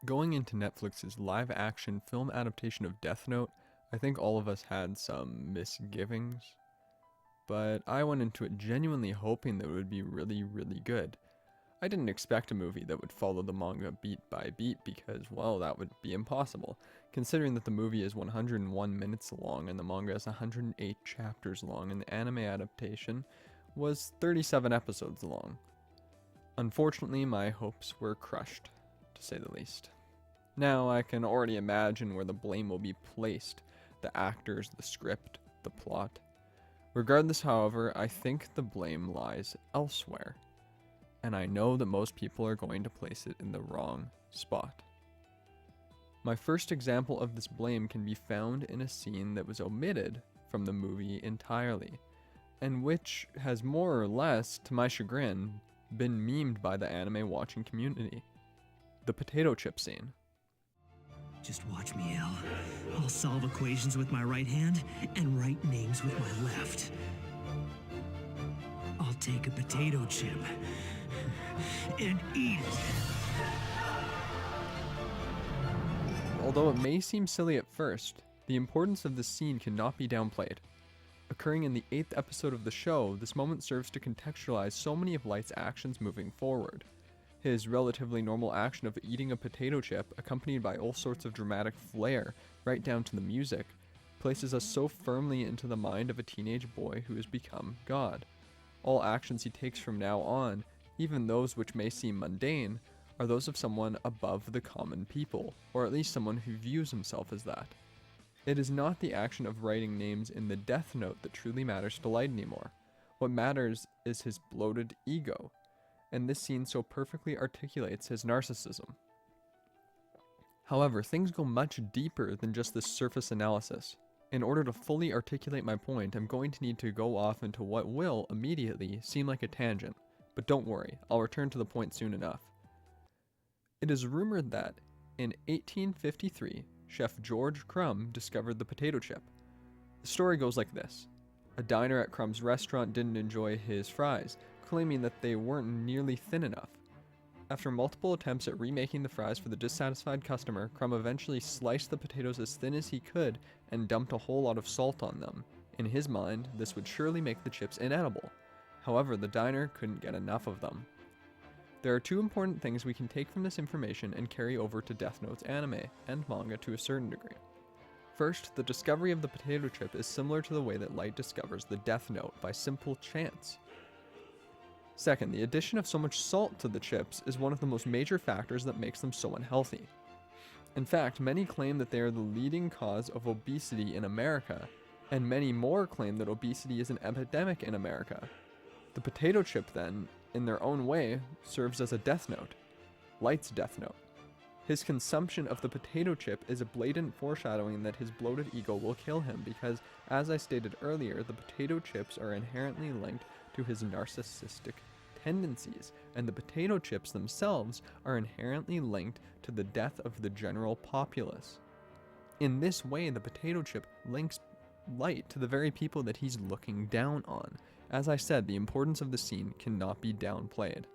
Going into Netflix's live-action film adaptation of Death Note, I think all of us had some misgivings, but I went into it genuinely hoping that it would be really, really good. I didn't expect a movie that would follow the manga beat by beat because, well, that would be impossible, considering that the movie is 101 minutes long and the manga is 108 chapters long and the anime adaptation was 37 episodes long. Unfortunately, my hopes were crushed, to say the least. Now I can already imagine where the blame will be placed: the actors, the script, the plot. Regardless, however, I think the blame lies elsewhere, and I know that most people are going to place it in the wrong spot. My first example of this blame can be found in a scene that was omitted from the movie entirely, and which has more or less, to my chagrin, been memed by the anime watching community. The potato chip scene. Just watch me, El. I'll solve equations with my right hand and write names with my left. I'll take a potato chip and eat it. Although it may seem silly at first, the importance of this scene cannot be downplayed. Occurring in the 8th episode of the show, this moment serves to contextualize so many of Light's actions moving forward. His relatively normal action of eating a potato chip, accompanied by all sorts of dramatic flair, right down to the music, places us so firmly into the mind of a teenage boy who has become God. All actions he takes from now on, even those which may seem mundane, are those of someone above the common people, or at least someone who views himself as that. It is not the action of writing names in the Death Note that truly matters to Light anymore. What matters is his bloated ego, and this scene so perfectly articulates his narcissism. However, things go much deeper than just this surface analysis. In order to fully articulate my point, I'm going to need to go off into what will, immediately, seem like a tangent, but don't worry, I'll return to the point soon enough. It is rumored that, in 1853, Chef George Crumb discovered the potato chip. The story goes like this. A diner at Crumb's restaurant didn't enjoy his fries, claiming that they weren't nearly thin enough. After multiple attempts at remaking the fries for the dissatisfied customer, Crumb eventually sliced the potatoes as thin as he could and dumped a whole lot of salt on them. In his mind, this would surely make the chips inedible. However, the diner couldn't get enough of them. There are two important things we can take from this information and carry over to Death Note's anime and manga to a certain degree. First, the discovery of the potato chip is similar to the way that Light discovers the Death Note by simple chance. Second, the addition of so much salt to the chips is one of the most major factors that makes them so unhealthy. In fact, many claim that they are the leading cause of obesity in America, and many more claim that obesity is an epidemic in America. The potato chip, then, in their own way, serves as a death note. Light's death note. His consumption of the potato chip is a blatant foreshadowing that his bloated ego will kill him because, as I stated earlier, the potato chips are inherently linked to his narcissistic tendencies, and the potato chips themselves are inherently linked to the death of the general populace. In this way, the potato chip links Light to the very people that he's looking down on. As I said, the importance of the scene cannot be downplayed.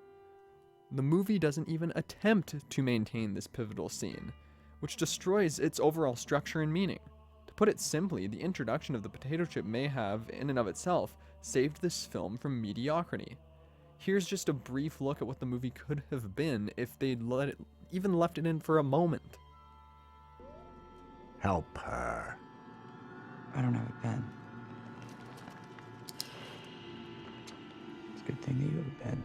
The movie doesn't even attempt to maintain this pivotal scene, which destroys its overall structure and meaning. To put it simply, the introduction of the potato chip may have, in and of itself, saved this film from mediocrity. Here's just a brief look at what the movie could have been if they'd even left it in for a moment. Help her. I don't have a pen. It's a good thing that you have a pen.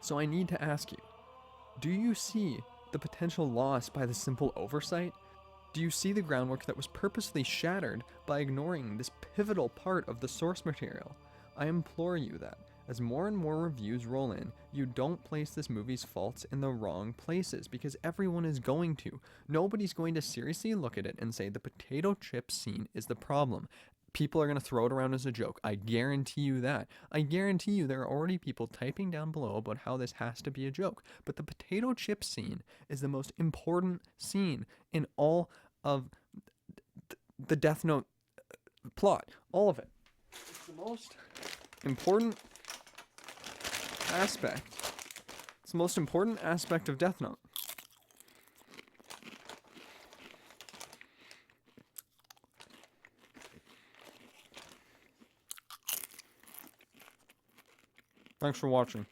So I need to ask you, do you see the potential loss by the simple oversight? Do you see the groundwork that was purposely shattered by ignoring this pivotal part of the source material? I implore you that, as more and more reviews roll in, you don't place this movie's faults in the wrong places, because everyone is going to. Nobody's going to seriously look at it and say the potato chip scene is the problem. People are going to throw it around as a joke. I guarantee you that. I guarantee you there are already people typing down below about how this has to be a joke. But the potato chip scene is the most important scene in all of the Death Note plot. All of it. It's the most important aspect It's the most important aspect of Death Note. Thanks for watching.